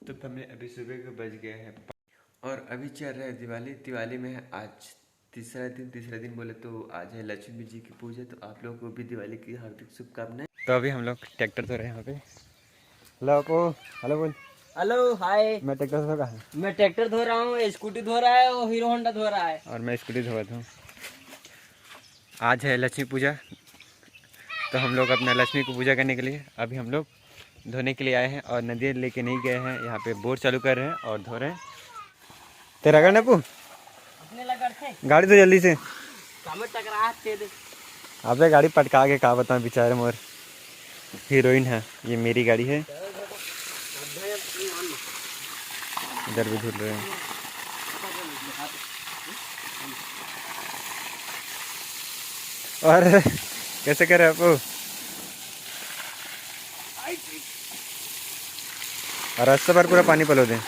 तो फैमिली अभी सुबह के बज गए हैं और अभी चल रहा है दिवाली में है आज तीसरा दिन बोले तो आज है लक्ष्मी जी की पूजा। तो आप लोगों को भी दिवाली की हार्दिक शुभकामनाएं। तो अभी हम लोग ट्रैक्टर धो रहे हैं यहाँ पे। हेलो आपको, हेलो बोल। Hello hi. मैं ट्रैक्टर धो रहा हूँ। मैं ट्रैक्टर धो रहा हूँ, स्कूटी धो रहा है और हीरो होंडा धो रहा है। और मैं स्कूटी धो रहा हूँ। आज है लक्ष्मी पूजा तो हम लोग अपना लक्ष्मी को पूजा करने के लिए अभी हम लोग धोने के लिए आए हैं और नदी लेके नहीं गए हैं। यहाँ पे बोर चालू कर रहे हैं और धो रहे हैं। तेरा गाड़ी नपू गाड़ी तो जल्दी से आपने गाड़ी पटका के कहा बताऊँ बेचारे मोर हीरोइन है। ये मेरी गाड़ी है। इधर भी धुल रहे हैं। और कैसे कर रहे हैं आपको? और रास्ते पर पूरा पानी पलो दें।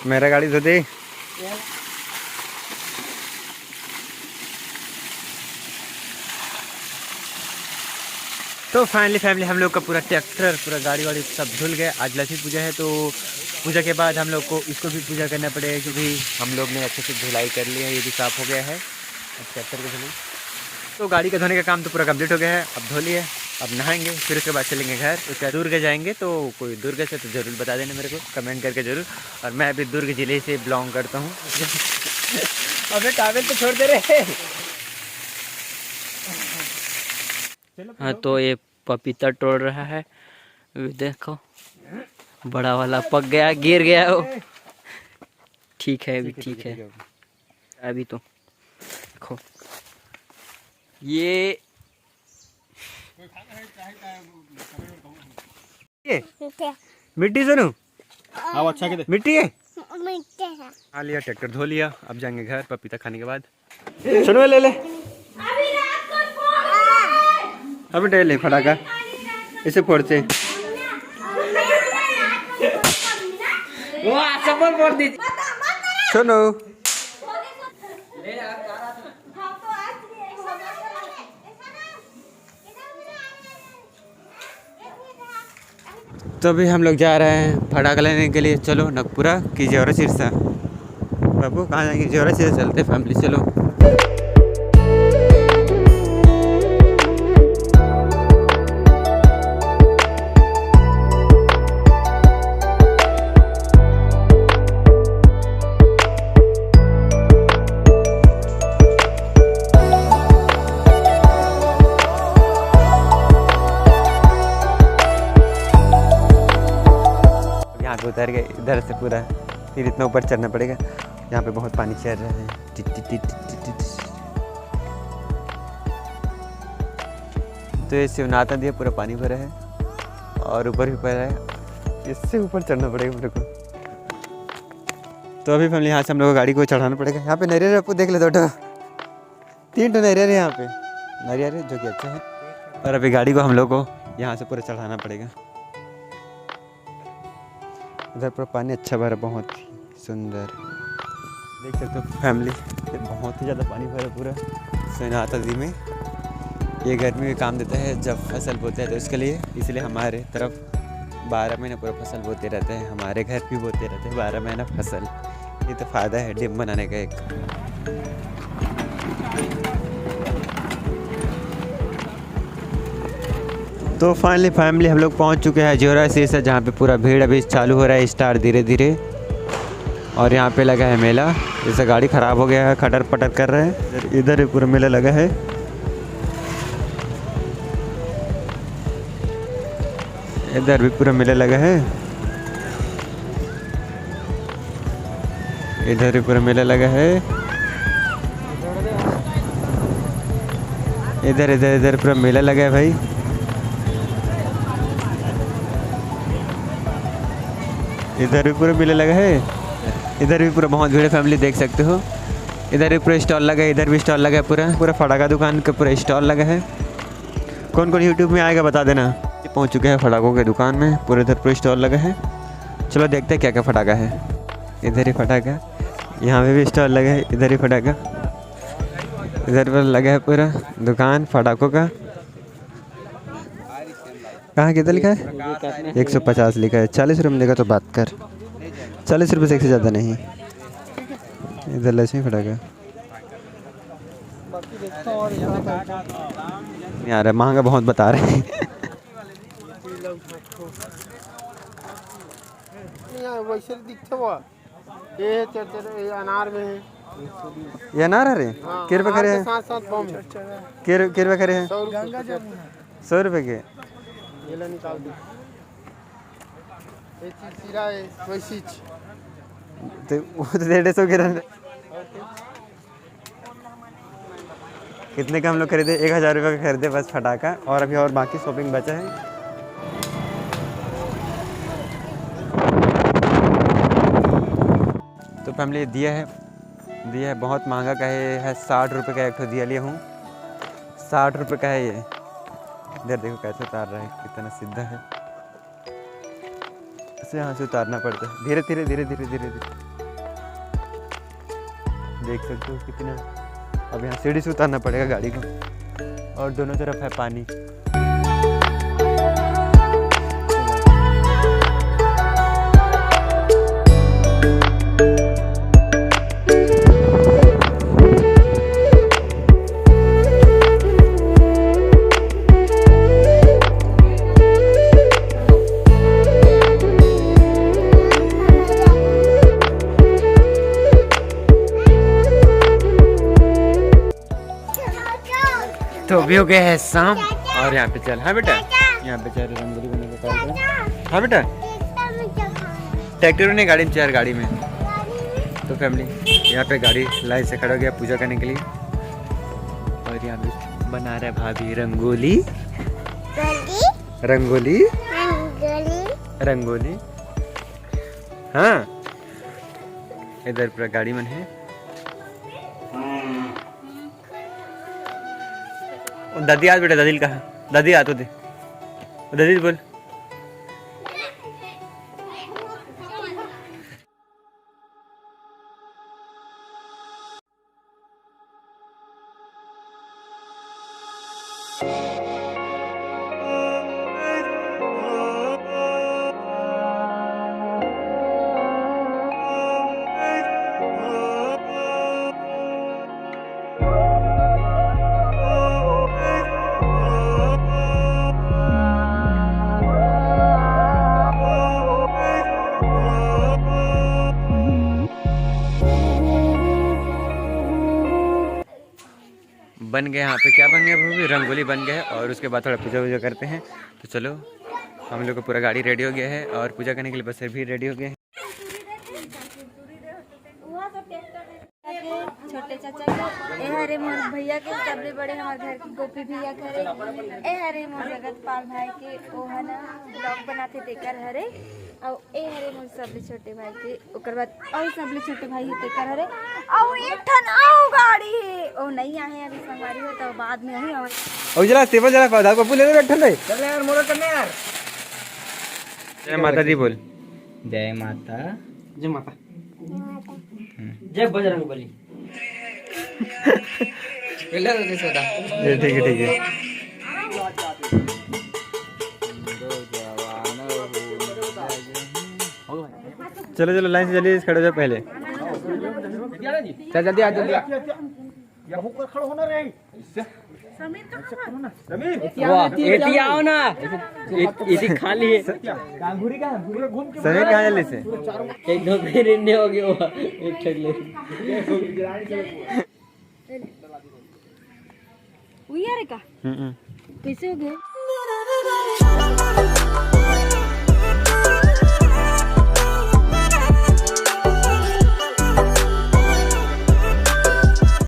मेरा गाड़ी धो दे। तो फाइनली फैमिली हम लोग का पूरा ट्रैक्टर पूरा गाड़ी वाड़ी सब धुल गए। आज लक्ष्मी पूजा है तो पूजा के बाद हम लोग को इसको भी पूजा करना पड़ेगा क्योंकि हम लोग ने अच्छे से धुलाई कर ली है। ये भी साफ़ हो गया है। अब ट्रैक्टर को धुले तो गाड़ी का धोने का काम तो पूरा कंप्लीट हो गया है। अब धो लिए, अब नहाएंगे, फिर उसके बाद चलेंगे घर। तो क्या दुर्ग जाएंगे तो कोई दुर्ग से तो ज़रूर बता देना मेरे को कमेंट करके ज़रूर। और मैं अभी दुर्ग ज़िले से बिलोंग करता हूँ। अबे कागज तो छोड़ दे रहे। हाँ तो ये पपीता तोड़ रहा है। देखो बड़ा वाला पक गया, गिर गया वो। ठीक है अभी, ठीक है अभी। तो देखो ये मिट्टी सुनू। हाँ अच्छा के मिट्टी है। हाँ लिया, ट्रैक्टर धो लिया। अब जाएंगे घर पपीता खाने के बाद। सुनो ले ले अभी डे ले फटाका इसे फोड़ते। सुनो तो अभी हम लोग जा रहे हैं फटाका लेने के लिए। चलो नगपुरा की जेवरा सिरसा। बाबू कहाँ जाएंगे? जेवरा सिरसा चलते फैमिली। चलो उतर गए इधर से पूरा, फिर इतना ऊपर चढ़ना पड़ेगा। यहाँ पे बहुत पानी चल रहा है। Tit tit tit tit tit. तो ये शिवनाथ नदी पूरा पानी भरा है और ऊपर भी भरा है। इससे ऊपर चढ़ना पड़ेगा मेरे को। तो अभी फैमिली यहाँ से हम लोग को गाड़ी को चढ़ाना पड़ेगा। यहाँ पे नारियल आपको देख ले, 3 नारियल है यहाँ पे, नारियल है जो कि अच्छा है। और अभी गाड़ी को हम लोग को यहाँ से पूरा चढ़ाना पड़ेगा। इधर पूरा पानी अच्छा भरा, बहुत ही सुंदर देख सकते हो फैमिली। बहुत ही ज़्यादा पानी भरा पूरा शिवनाथ नदी में। ये गर्मी में काम देता है जब फसल बोते हैं तो इसके लिए, इसलिए हमारे तरफ 12 महीने पूरा फसल बोते रहते हैं। हमारे घर भी बोते रहते हैं 12 महीना फसल। ये तो फ़ायदा है डैम बनाने का एक। तो फाइनली फैमिली हम लोग पहुंच चुके हैं जेवरा सिरसा, जहाँ पे पूरा भीड़ अभी चालू हो रहा है स्टार्ट धीरे धीरे। और यहाँ पे लगा है मेला। जैसे गाड़ी ख़राब हो गया है, खटर पटर कर रहे हैं। इधर भी पूरा मेला लगा है। इधर भी पूरा मेला लगा है। इधर भी पूरा मेला लगा है। इधर इधर इधर पूरा मेला लगा है भाई। इधर भी पूरा मेला लगा है। इधर भी पूरा बहुत भीड़ है फैमिली, देख सकते हो। इधर भी पूरा स्टॉल लगा है, इधर भी स्टॉल लगा है, पूरा पूरा फटाका दुकान का पूरा स्टॉल लगा है। कौन कौन यूट्यूब में आएगा बता देना। पहुंच चुके हैं फटाकों की दुकान में, पूरे इधर पूरा स्टॉल लगा है। चलो देखते हैं क्या क्या फटाका है। इधर ही फटाका, यहाँ पे भी स्टॉल लगा है, इधर ही फटाका, इधर पर लगा है पूरा दुकान फटाकों का। कहाँ कितना लिखा है? 150 लिखा है। 40 रुपये में देगा तो बात कर, 40 रुपये से एक से ज़्यादा नहीं। इधर लक्ष्मी फटाका यार है, महंगा बहुत बता रहे हैं। वैसे दिखते वो ये अनार में है। ये अनार है रे, कितने रुपये खरे हैं? साथ साथ बम कितने रुपये खरे हैं? 100 रुपये के। ये ला निकाल दो। ये चीज सिरा है वैसी तो वो तो 150 के रन। कितने का हम लोग खरीदे? 1000 रुपये का खरीदे बस फटाका, और अभी और बाकी शॉपिंग बचा है। तो फैमिली दिया है बहुत महंगा का है 60 रुपये का एक ठो दिया लिया हूँ। 60 रुपये का है ये। इधर देखो कैसे उतार रहा है, कितना सीधा है। इसे यहाँ से उतारना पड़ता है, धीरे धीरे धीरे धीरे धीरे धीरे। देख सकते हो कितना। अब यहाँ सीढ़ी से उतारना पड़ेगा गाड़ी को, और दोनों तरफ है पानी। तो अभी हो गया है शाम, और यहाँ पे चल। हाँ बेटा, यहाँ पे चल रंगोली बने का कार्य। हाँ बेटा, ट्रैक्टर ने गाड़ी में चल, गाड़ी में। तो फैमिली यहाँ पे गाड़ी लाइन से खड़ा हो गया पूजा करने के लिए, और यहाँ पे बना रहा है भाभी रंगोली। रंगोली रंगोली। हाँ, इधर पूरा गाड़ी में है। दादी आज बेटा, दादी कहा? दादी आ तो दे, दादी बोल। बन गया, यहाँ पे क्या बन गया भाभी? रंगोली बन गया है, और उसके बाद थोड़ा पूजा वूजा करते हैं। तो चलो, हम लोग को पूरा गाड़ी रेडी हो गया है, और पूजा करने के लिए बस भी रेडी हो गए हैं। छोटे चाचा के, ए हरे मोर भैया के, सबले बड़े हमारे घर के गोपी भैया करे, ए हरे मोर जगत पाल भाई के, ओ है ना ब्लॉग बनाते तेकर हरे, और ए हरे मोर सबले छोटे भाई के, ओकर बाद और सबले छोटे भाई है तेकर हरे, और एक ठन आओ गाड़ी है, ओ नहीं आए अभी संगवारी हो तो बाद में आई। और जरा सेवा जरा पौधा को ले बैठा ले, चल यार मोरा करने यार। जय माता दी बोल। जय माता, जय माता, जय बजरंग बली। ठीक है ठीक है। चलो चलो लाइन से जल्दी खड़े हो जाओ पहले। चल जल्दी आ जल्दी आ। खड़ा होना रे एटी आओ ना, एटी खाली है। कांगूरी का घूम के समीर कहाँ जल्दी से? एक दो फिर इन्हें हो गया वो एक ठग ले। उई यार का कैसे हो गए?